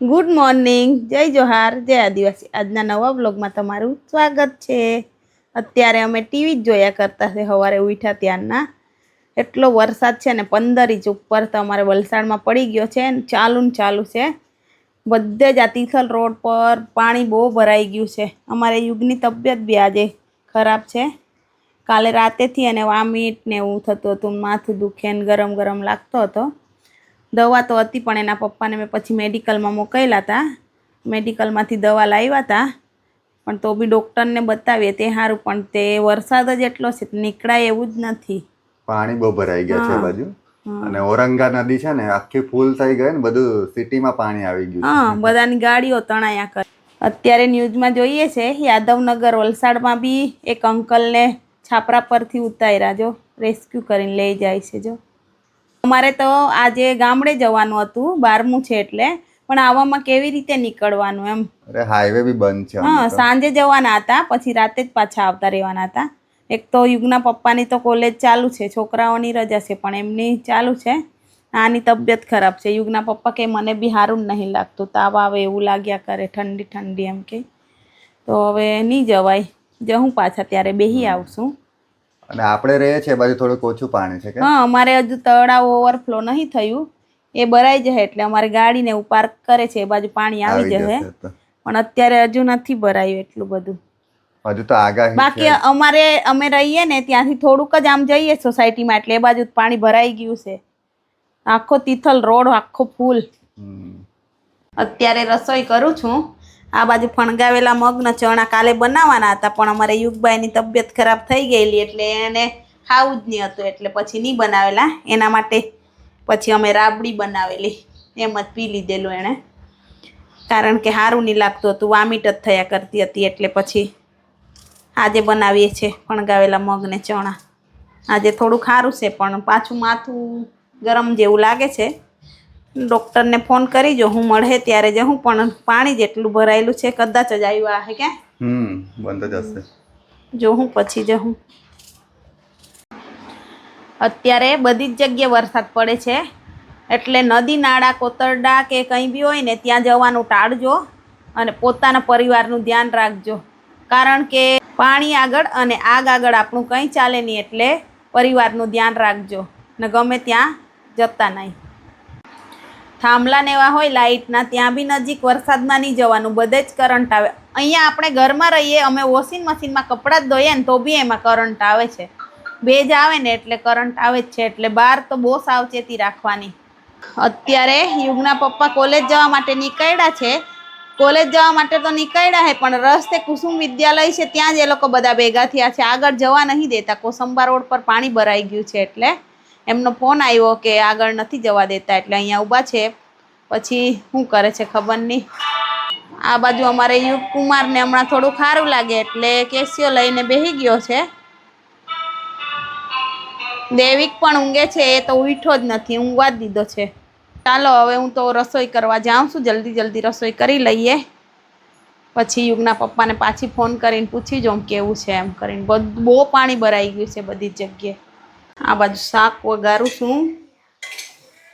Good morning, જય જોહાર, જય આદિવાસી. આજના નવા બ્લોગમાં તમારું સ્વાગત છે. અત્યારે અમે ટીવી જ જોયા કરતા છે સવારે ઉઠ્યા ત્યારના. એટલો વરસાદ છે ને 15 ઇંચ ઉપર તો અમારે વલસાડમાં પડી ગયો છે. ચાલુ છે. બધે જ આ તિથલ રોડ પર પાણી બહુ ભરાઈ ગયું છે. અમારે યુગની તબિયત બી આજે ખરાબ છે. કાલે રાતેથી એને વામિટ ને એવું થતું હતું, માથું દુખે ને ગરમ ગરમ લાગતો હતો. દવા તો હતી પણ એના પપ્પાને મેં પછી મેડિકલમાં મોકલ્યા હતા. મેડિકલમાંથી દવા લાવ્યા હતા પણ તો બી ડૉક્ટરને બતાવીએ તે સારું, પણ તે વરસાદ જ એટલો છે નીકળાય એવું જ નથી. પાણી બહુ ભરાઈ ગયા છે બાજુ. અને ઔરંગા નદી છે ને આખી ફૂલ થઈ ગઈ ને, બધું સિટીમાં પાણી આવી ગયું. હા, બધાની ગાડીઓ તણાયા કરે. અત્યારે ન્યૂઝમાં જોઈએ છે યાદવનગર વલસાડમાં બી એક અંકલને છાપરા પરથી ઉતાર્યા, જો રેસ્ક્યુ કરીને લઈ જાય છે. જો અમારે તો આજે ગામડે જવાનું હતું, 12મું છે એટલે, પણ આવવામાં કેવી રીતે નીકળવાનું એમ. અરે હાઈવે બી બંધ છે. હા, સાંજે જવાના હતા, પછી રાતે જ પાછા આવતા રહેવાના હતા. એક તો યુગના પપ્પાની તો કોલેજ ચાલુ છે, છોકરાઓની રજા છે, પણ એમની ચાલુ છે. આની તબિયત ખરાબ છે. યુગના પપ્પા કે મને બી સારું નહીં લાગતું, તાવ આવે એવું લાગ્યા કરે, ઠંડી ઠંડી એમ કે. તો હવે નહીં જવાય, જવું પાછા ત્યારે બેસી આવશું. અને આપણે રહીએ છીએ બાજુ થોડુંક ઓછું પાણી છે કે? હા, અમારે હજુ તળાવ ઓવરફ્લો નહીં થયું, એ ભરાઈ જશે એટલે અમારે ગાડીને એવું પાર્ક કરે છે એ બાજુ પાણી આવી જશે. પણ અત્યારે હજુ નથી ભરાયું એટલું બધું. હજુ તો આગાહી બાકી અમે રહીએ ને ત્યાંથી થોડુંક જ આમ જઈએ સોસાયટીમાં એટલે એ બાજુ પાણી ભરાઈ ગયું છે. આખો તિથલ રોડ આખો ફૂલ. અત્યારે રસોઈ કરું છું. આ બાજુ ફણગાવેલા મગના ચણા કાલે બનાવવાના હતા, પણ અમારે યુગભાઈની તબિયત ખરાબ થઈ ગયેલી એટલે એને ખાવું જ નહીં હતું, એટલે પછી નહીં બનાવેલા. એના માટે પછી અમે રાબડી બનાવેલી, એમ જ પી લીધેલું એણે, કારણ કે સારું નહીં લાગતું હતું, વામિટ જ થયા કરતી હતી. એટલે પછી આજે બનાવીએ છીએ ફણગાવેલા મગને ચણા. આજે થોડું સારું છે પણ પાછું માથું ગરમ જેવું લાગે છે. ડૉક્ટરને ફોન કરી જો, હું મળે ત્યારે જઉં, પણ પાણી જેટલું ભરાયેલું છે, કદાચ જ આવ્યું હે કે બંધ જ હશે. જો હું પછી જઉં. અત્યારે બધી જ જગ્યાએ વરસાદ પડે છે, એટલે નદી નાળા કોતરડા કે કંઈ બી હોય ને ત્યાં જવાનું ટાળજો અને પોતાના પરિવારનું ધ્યાન રાખજો, કારણ કે પાણી આગળ અને આગ આગળ આપણું કંઈ ચાલે નહીં. એટલે પરિવારનું ધ્યાન રાખજો ને ગમે ત્યાં જતા નહીં. થાંભલા ને એવા હોય લાઇટના, ત્યાં બી નજીક વરસાદમાં નહીં જવાનું, બધે જ કરંટ આવે. અહીંયા આપણે ઘરમાં રહીએ, અમે વોશિંગ મશીનમાં કપડાં જ ધોઈએ ને તો બી એમાં કરંટ આવે છે. ભેજ આવે ને એટલે કરંટ આવે જ છે, એટલે બહાર તો બહુ સાવચેતી રાખવાની. અત્યારે યુગના પપ્પા કોલેજ જવા માટે નીકળ્યા છે. કોલેજ જવા માટે તો નીકળ્યા છે, પણ રસ્તે કુસુમ વિદ્યાલય છે ત્યાં જ એ લોકો બધા ભેગા થયા છે. આગળ જવા નહીં દેતા, કોસંબા રોડ પર પાણી ભરાઈ ગયું છે એટલે એમનો ફોન આવ્યો કે આગળ નથી જવા દેતા, એટલે અહીંયા ઊભા છે. પછી શું કરે છે ખબર નહીં. આ બાજુ અમારે યુગ કુમારને હમણાં થોડું સારું લાગે એટલે કેસિયો લઈને બેસી ગયો છે. દેવિક પણ ઊંઘે છે, એ તો ઉઠ્યો જ નથી, ઊંઘવા જ દીધો છે. ચાલો હવે હું તો રસોઈ કરવા જાઉં છું, જલ્દી રસોઈ કરી લઈએ, પછી યુગના પપ્પાને પાછી ફોન કરીને પૂછી જાઉં કેવું છે એમ કરીને. બહુ પાણી ભરાઈ ગયું છે બધી જગ્યાએ. આ બાજુ શાક વઘારું છું,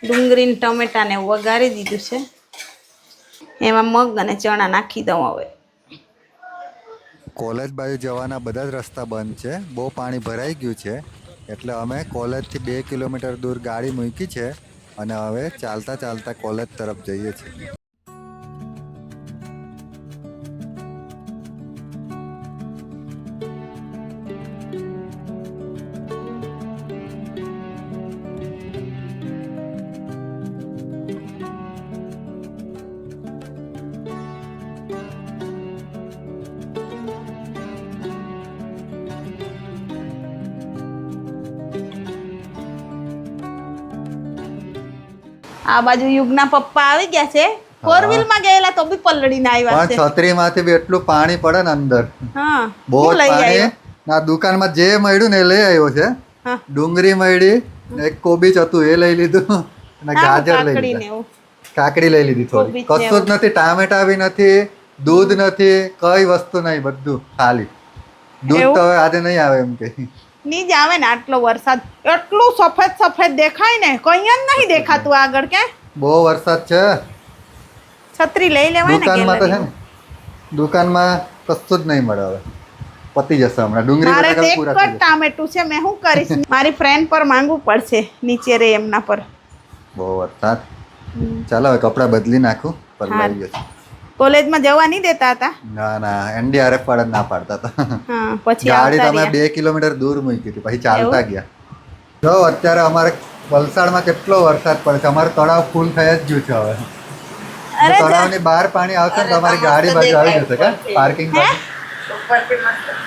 ડુંગળી ટમેટાને વઘારી દીધું છે, એમાં મગ અને ચણા નાખી દઉં. હવે કોલેજ બાજુ જવાના બધા જ રસ્તા બંધ છે, બહુ પાણી ભરાઈ ગયું છે. એટલે અમે કોલેજથી 2 કિલોમીટર દૂર ગાડી મૂકી છે અને હવે ચાલતા કોલેજ તરફ જઈએ છીએ. આ બાજુ યુગના પપ્પા આવી ગયા છે. 4 વ્હીલ માં ગયેલા તો બી પલળીને આવ્યા છે. છત્રીમાંથી બી એટલું પાણી પડે ને અંદર. હા, બહુ પાણી. ના દુકાનમાં જે મળ્યું ને એ લઈ આવ્યો છે. ડુંગળી મળી, એક કોબીજ હતું એ લઈ લીધું, અને ગાજર લઈ લીધું, કાકડી લઈ લીધી થોડી. કશું જ નથી, ટામેટા બી નથી, દૂધ નથી, કઈ વસ્તુ નહીં, બધું ખાલી. દૂધ તો હવે આજે નહીં આવે એમ કે. નહીં જ આવે ને આટલો વરસાદ, એટલું સફેદ સફેદ દેખાય ને, કઈ જ નહીં દેખાતું આગળ. કે બહુ વરસાદ છે. છત્રી લઈ લેવાય ને. દુકાનમાં તો છે ને, દુકાનમાં કશું જ નહીં મળે હવે, પતી જશે હમણાં. ડુંગળી મારે બટાકા એક પૂરા જ થઈ જશે. ટામેટું છે, મેં શું કરીશ? મારી ફ્રેન્ડ પર માંગવું પડશે, નીચે રે એમના પર. બહુ વરસાદ. ચાલો હવે કપડાં બદલી નાખું. પલળી ગયો છે. કોલેજમાં જવા નહીં દેતા હતા. ના ના, NDRF વાળા ના પાડતા હતા. હા, પછી ગાડી આવતા તમે રહ્યા. 2 કિલોમીટર દૂર મૂકી હતી, પછી ચાલતા ગયા. જો અત્યારે અમારે વલસાડમાં કેટલો વરસાદ પડે છે. અમારું તળાવ ફૂલ થઈ જ ગયું છે હવે. અરે તળાવની બહાર પાણી આવશે ને તમારી ગાડી બાજુ આવી જશે કે પાર્કિંગ બાજુ.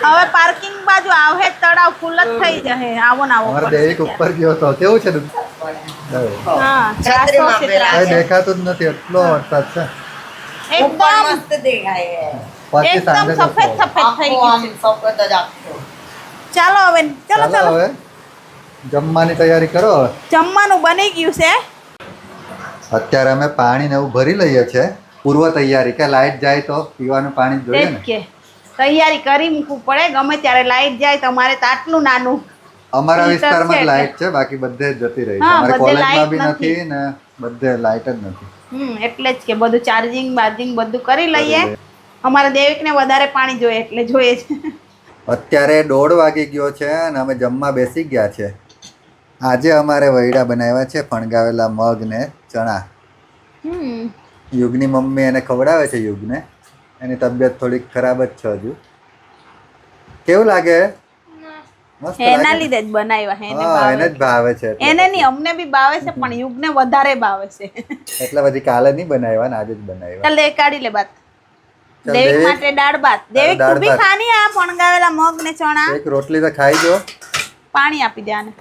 હવે પાર્કિંગ બાજુ આવે તળાવ ફૂલ જ થઈ જશે. આવો ને આવો. અમારે દેવિક ઉપર ગયો તો કેવું છે? હા, ત્રાસો છે, ત્રાસો. કઈ દેખાતું જ નથી, એટલો વરસાદ છે. એકદમ મસ્ત દેખાય પછી એકદમ સાંજે સફેદ જશો. સફેદ થઈ ગયું છે. સફેદ જ આખો. ચાલો હવે, ચાલો ચાલો ચાલો. હવે જમવાની તૈયારી કરો હવે. જમવાનું બની ગયું છે. અત્યારે અમે પાણી ને એવું ભરી લઈએ છીએ, પૂર્વ તૈયારી કે લાઈટ જાય તો પીવાનું પાણી જોઈએ તે જ ને. કે તૈયારી કરી મૂકવું પડે, ગમે ત્યારે લાઈટ જાય. તમારે તો આટલું નાનું. અમારા ફિલ્ટર વિસ્તારમાં જ છે લાઈટ છે, બાકી બધે જ જતી રહી છે. હા, અમારે બધે કોલેજમાં લાઈટ બી નથી. નથી ને બધે લાઈટ જ નથી. એટલે જ કે બધું ચાર્જિંગ બાર્જિંગ બધું કરી લઈએ. અમારા દેવિકને વધારે પાણી જોઈએ એટલે જોઈએ છે. અત્યારે 1:30 વાગી ગયો છે અને અમે જમવા બેસી ગયા છે. આજે અમારે વૈડા બનાવ્યા છે, ફણગાવેલા મગ ને ચણા. યુગની મમ્મી એને ખવડાવે છે. યુગને એની તબિયત થોડીક ખરાબ જ છે હજુ. કેવું લાગે? મસ્ત એના લાગે? લીધે જ બનાવ્યા. એને હા, એને જ ભાવે. ભાવે છે એટલે. એને નહીં, અમને બી ભાવે છે, પણ યુગને વધારે ભાવે છે. એટલે પછી કાલે નહીં બનાવ્યા ને આજે જ બનાવ્યા. ચાલ એ કાઢી લે બાત. ચાલ દેવિક દેવિક, માટે દાળ ભાત. દેવિક દાળ તું બી ભાત. ખાની આ ફણગાવેલા મગ ને ચણા. એક રોટલી તો ખાઈ જો. પાણી આપી દે આને.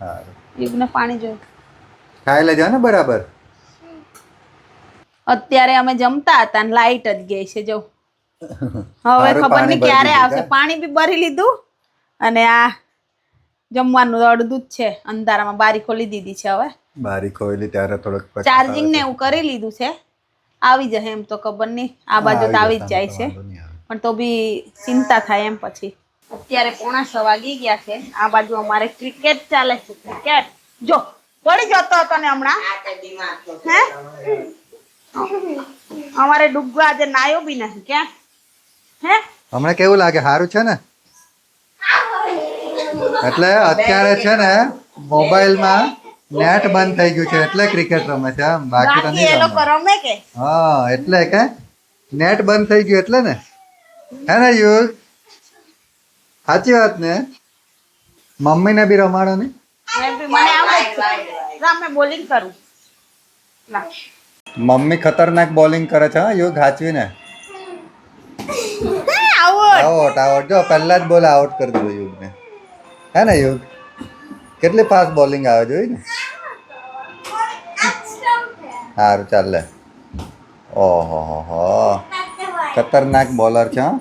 સારું, યુગને પાણી જોઈએ. ખાઈ લેજો ને બરાબર. અત્યારે અમે જમતા હતા ને લાઈટ જ ગઈ છે. જો હવે સારું, ખબર પાણી નહીં ભરી ક્યારે દીધું આવશે. કાં? પાણી બી ભરી લીધું અને આ જમવાનું અડધું જ છે. અંધારામાં બારી ખોલી દીધી છે. હવે બારી ખોલી ત્યારે થોડોક પ્રકાશ ચાર્જિંગ આવે ને છે. એવું કરી લીધું છે. આવી જશે એમ તો ખબર નહીં. આ બાજુ તો આવી જ જાય છે, વાંધો નહીં આવે. પણ તો બી ચિંતા થાય એમ. પછી અત્યારે 6:45 વાગી ગયા છે. આ બાજુ અમારે ક્રિકેટ ચાલે છે. ક્રિકેટ જો પડી જતો હતો ને હમણાં. હે અમારે ડુગ્ગો આજે નાયો બી નથી. ક્યાં હે હમણાં કેવું લાગે? સારું છે ને? એટલે અત્યારે છે ને મોબાઈલમાં નેટ બંધ થઈ ગયું છે એટલે ક્રિકેટ રમે છે, આમ બાકી તો બાકી એ નહીં લોકો રમે. રમે કે હા, એટલે કે નેટ બંધ થઈ ગયું એટલે ને. હે ને યુગ? સાચી વાત ને? મમ્મીને બી રમાડો ને. મને આવડે જ છે. લા, મેં બોલિંગ કરું. લા. મમ્મી ખતરનાક બોલિંગ કરે છે. હા યુગ, હાચવીને. હે, આવડ. Out out. જો પહેલા જ બોલ આઉટ કરી દીધો યુગને. હે ને યુગ? કેટલી ફાસ્ટ બોલિંગ આવે જોઈ ને. સારું, ચાલે. ઓહો હો, ખતરનાક બોલર છે. હા?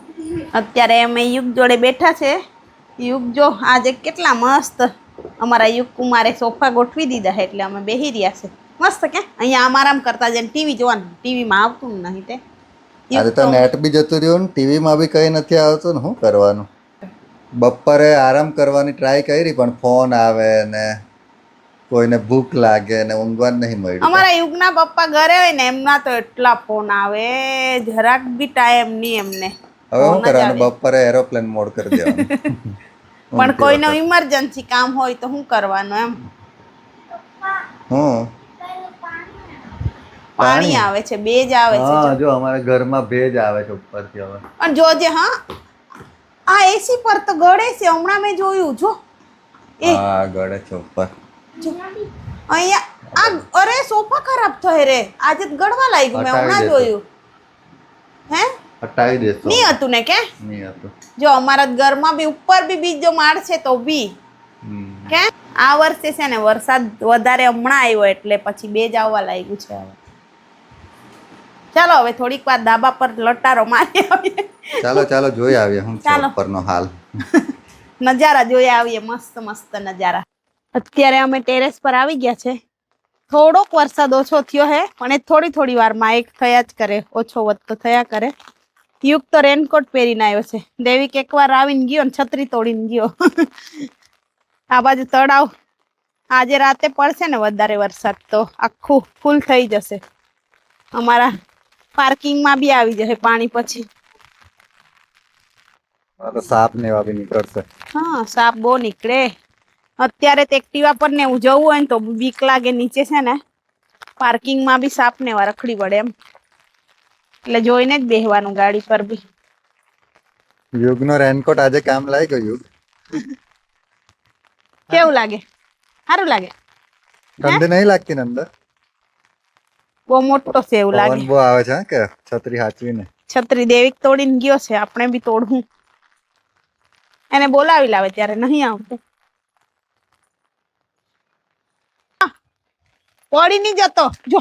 અત્યારે અમે યુગ જોડે બેઠા છે. યુગ જો આજે કેટલા મસ્ત અમારા યુગ કુમારે સોફા ગોઠવી દીધા છે એટલે અમે બેહી રહ્યા છે મસ્ત. કે અહીંયા આમ આરામ કરતા જઈને ટીવી જોવાનું. ટીવીમાં આવતું જ નહીં તે. આજે તો નેટ બી જતું રહ્યું ને ટીવીમાં બી કઈ નથી આવતું ને શું કરવાનું. બપોરે આરામ કરવાની ટ્રાય કરી પણ ફોન આવે ને કોઈને ભૂખ લાગે ને ઊંઘવા જ નહીં મળ્યું. અમારા યુગના પપ્પા ઘરે હોય ને એમના તો એટલા ફોન આવે, જરાક બી ટાઈમ નહીં એમને. હવે શું કરવાનું? બપોરે એરોપ્લેન મોડ કરી દેવાનું. પણ કોઈનો ઇમરજન્સી કામ હોય તો શું કરવાનું એમ. હું પાણી આવે છે, બેજ આવે છે. હા, જો અમારા ઘરમાં ભેજ આવે છે ઉપરથી હવે. અને જોજે હા, આ એસી પર તો ગળે છે. હમણાં મેં જોયું. જો એ હા, ગળે છે ઉપર. જો. અહીંયા આ અરે સોફા ખરાબ થયો રે. આજે જ ગળવા લાગ્યું. મેં હટાવી હમણાં દેજો. જોયું. હે હટાવી દેશો. નહીં હતું ને કે નહીં હતું. જો અમારા ઘરમાં બી ઉપર બી બીજો માળ છે તો બી કે આ વર્ષે છે ને વરસાદ વધારે હમણાં આવ્યો એટલે પછી બેજ આવવા લાગ્યું છે. હવે ચાલો હવે થોડીક વાર ધાબા પર લટારો મારી આવીએ. ચાલો ચાલો જોઈ આવીએ શું છે ચાલો. ઉપરનો હાલ. નજારા જોઈ આવીએ. મસ્ત મસ્ત નજારા. અત્યારે અમે ટેરેસ પર આવી ગયા છે. થોડોક વરસાદ ઓછો થયો હે પણ એ થોડી થોડી વારમાં એક થયા જ કરે, ઓછો વધતો થયા કરે. યુગ તો રેનકોટ પહેરીને આવ્યો છે. દેવિક એકવાર આવીને ગયો ને છત્રી તોડીને ગયો. આ બાજુ તળાવ આજે રાતે પડશે ને વધારે વરસાદ તો આખું ફૂલ થઈ જશે. અમારા પાર્કિંગમાં બી આવી જશે પાણી પછી. સાપ ને એવા બી નીકળશે. હા, સાપ બહુ નીકળે. અત્યારે તો એક્ટિવા પર ને એવું જવું હોય ને તો બીક લાગે. નીચે છે ને પાર્કિંગમાં બી સાપ ને એવા રખડી પડે એમ, એટલે જોઈને જ બેહવાનું ગાડી પર બી. યુગનો રેનકોટ આજે કામ લાગી ગયું. યુગ કેવું લાગે? સારું લાગે? ઠંડી નહીં લાગતી ને અંદર? બહુ મોટો છે એવું લાગે. પવન બહુ આવે છે કે છત્રી હાચવીને. છત્રી દેવિક તોડીને ગયો છે, આપણે બી તોડવું. એને બોલાવી લાવે ત્યારે નહીં આવતું. પડી નહીં જતો. જો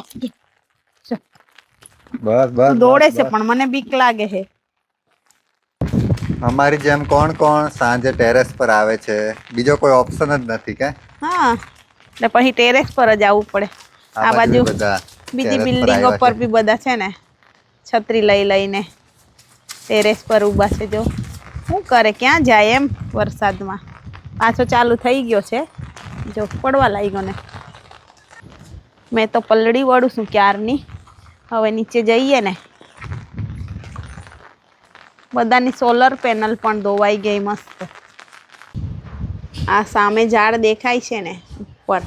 બસ બસ દોડે છે પણ મને બીક લાગે છે. અમારી જેમ કોણ કોણ સાંજે ટેરેસ પર આવે છે? બીજો કોઈ ઓપ્શન જ નથી કે? હા, એટલે પછી ટેરેસ પર જ આવવું પડે. આ બાજુ બીજી બિલ્ડિંગો પર બી બધા છે ને છત્રી લઈ લઈને ટેરેસ પર ઊભા છે. જો શું કરે, ક્યાં જાય એમ વરસાદમાં. પાછો ચાલુ થઈ ગયો છે, જો પડવા લાગ્યો ને. મેં તો પલળી વળું છું ક્યારની. હવે નીચે જઈએ ને. બધાની સોલર પેનલ પણ ધોવાઈ ગઈ મસ્ત. આ સામે ઝાડ દેખાય છે ને ઉપર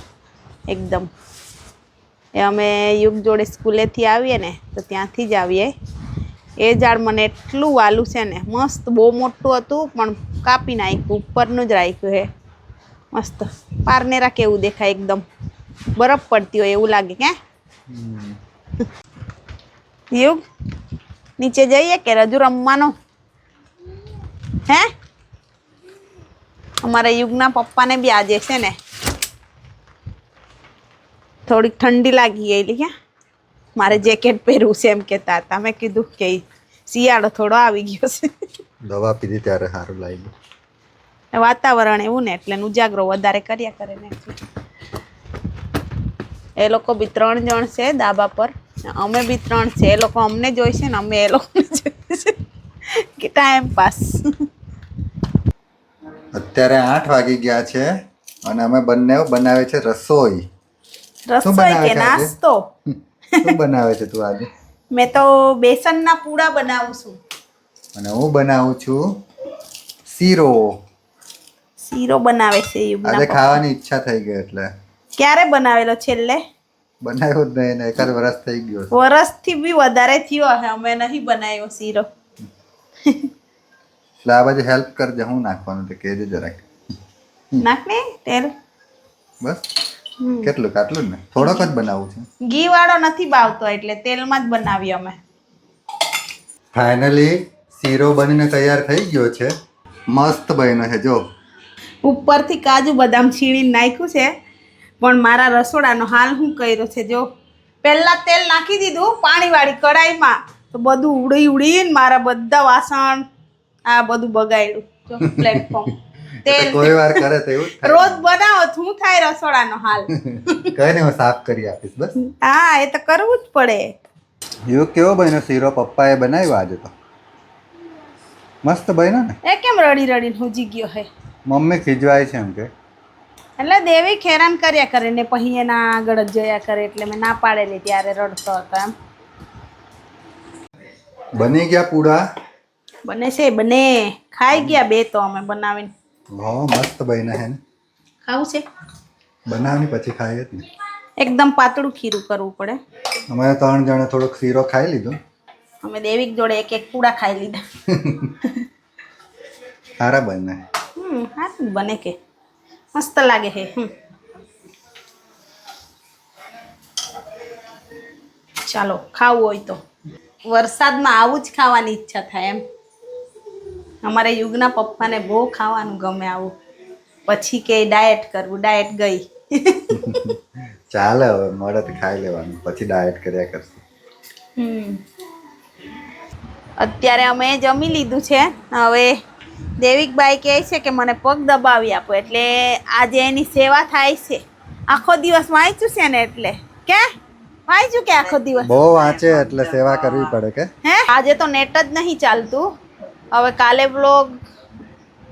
એકદમ, એ અમે યુગ જોડે સ્કૂલેથી આવીએ ને તો ત્યાંથી જ આવીએ. એ ઝાડ મને એટલું વાલું છે ને, મસ્ત. બહુ મોટું હતું પણ કાપી નાખ્યું, ઉપરનું જ રાખ્યું હે. મસ્ત પારનેરા કેવું દેખાય, એકદમ બરફ પડતી હોય એવું લાગે કે. યુગ નીચે જઈએ કે રજુ રમવાનો હે? અમારા યુગના પપ્પાને બી આજે છે ને થોડીક ઠંડી લાગી ગયેલી કે મારે જેકેટ પહેરવું છે એમ કહેતા હતા. મેં કીધું કે શિયાળો થોડો આવી ગયો છે. દવા પીધી ત્યારે સારું લાગ્યું. વાતાવરણ એવું ને એટલે ઉજાગરો વધારે કર્યા કરે ને. એ લોકો બી 3 જણ છે ધાબા પર, અમે બી 3 છે. એ લોકો અમને જોઈશે ને અમે એ લોકોને જોઈશે કે ટાઈમ પાસ. અત્યારે 8 વાગી ગયા છે અને અમે બંને બનાવે છે રસોઈ. રસોઈ કે નાસ્તો? શું બનાવે છે તું આજે? મેં તો બેસનના પૂડા બનાવું છું. અને હું બનાવું છું શીરો. શીરો બનાવે છે યુગના આજે પપ્પા. ખાવાની ઈચ્છા થઈ ગઈ એટલે. ક્યારે બનાવેલો છેલ્લે? બનાવ્યો જ નહીં ને, 1 વર્ષ થઈ ગયો. વર્ષથી બી વધારે થયો હે અમે નહીં બનાવ્યો શીરો. એટલે આ બાજુ હેલ્પ કરજે. હું નાખવાનું તો કહેજે જરાક. નાખ ને તેલ. બસ કેટલું? કાટલું જ ને, થોડોક જ બનાવું છું. ઘી વાળો નથી ભાવતો એટલે તેલમાં જ બનાવીએ અમે. ફાઇનલી શીરો બનીને તૈયાર થઈ ગયો છે. મસ્ત બન્યો છે. જો ઉપરથી કાજુ બદામ છીણીને નાખ્યું છે, પણ મારા રસોડાનો હાલ હું કર્યો છે જો. પહેલા તેલ નાખી દીધું પાણીવાળી કડાઈમાં તો બધું ઉડીને મારા બધા વાસણ આ બધું બગાડ્યું. જો પ્લેટફોર્મ તેલ કોઈ વાર કરે તો એવું જ રોજ બનાવો તો શું થાય રસોડાનો હાલ. કઈ નહીં, હું સાફ કરી આપીશ. બસ હા, એ તો કરવું જ પડે. યુગ કેવો બન્યો શીરો? પપ્પાએ બનાવ્યો આજે તો. મસ્ત બન્યો ને. એ કેમ રડી રડીને હુજી ગયો હે? મમ્મી ખીજવાય છે એમ કે. એટલે દેવી હેરાન કર્યા કરે ને પછી એના આગળ જ જોયા કરે એટલે મેં ના પાડેલી ત્યારે રડતો હતો એમ. બની ગયા પૂડા? બને છે, બને. ખાઈ ગયા 2 તો અમે બનાવીને. હા, મસ્ત બન્યા હે ને. ખાવું છે? બનાવની પછી ખાઈએ જ ને. એકદમ પાતળું ખીરું કરવું પડે. અમે 3 જણે થોડોક શીરો ખાઈ લીધો. અમે દેવિક જોડે 1 પૂડા ખાઈ લીધા. સારા બને. હા બને કે મસ્ત લાગે છે. ચાલો ખાવું હોય તો. વરસાદમાં આવું જ ખાવાની ઈચ્છા થાય એમ. અમારે યુગના પપ્પાને બહુ ખાવાનું ગમે આવું. પછી કે ડાયટ કરવું. ડાયટ ગઈ. ચાલે, હવે મળે તો ખાઈ લેવાનું, પછી ડાયટ કર્યા કરશું. અત્યારે અમે જમી લીધું છે. હવે દેવિકભાઈ કહે છે કે મને પગ દબાવી આપો, એટલે આજે એની સેવા થાય છે. આખો દિવસ વાંચ્યું છે ને એટલે કે વાંચ્યું કે આખો દિવસ બહુ વાંચે એટલે સેવા કરવી પડે કે. હે આજે તો નેટ જ નહીં ચાલતું. હવે કાલે વ્લોગ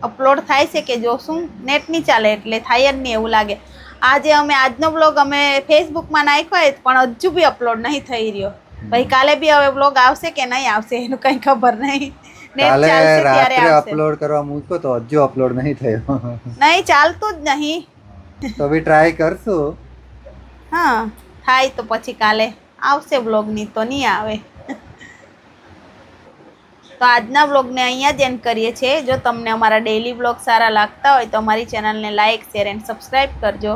અપલોડ થાય છે કે જોશું, નેટ નહીં ચાલે એટલે થાય જ નહીં એવું લાગે. આજે અમે આજનો બ્લોગ અમે ફેસબુકમાં નાખ્યો પણ હજુ બી અપલોડ નહીં થઈ રહ્યો. ભાઈ કાલે બી હવે બ્લોગ આવશે કે નહીં આવશે એનું કંઈ ખબર નહીં. કાલે રાત્રે અપલોડ કરવા મૂકો તો હજુ અપલોડ નહીં થયો. નહીં ચાલતું જ નહીં. તો બી ટ્રાય કરશું. હા થાય તો પછી કાલે આવશે બ્લોગ, નહીં તો નહીં આવે. તો આજના બ્લોગને અહીંયા જ એન્ડ કરીએ છીએ. જો તમને અમારા ડેઈલી બ્લોગ સારા લાગતા હોય તો અમારી ચેનલને લાઇક શેર એન્ડ સબસ્ક્રાઈબ કરજો.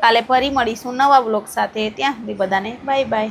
કાલે ફરી મળીશું નવા બ્લોગ સાથે. ત્યાં સુધી બધાને બાય બાય.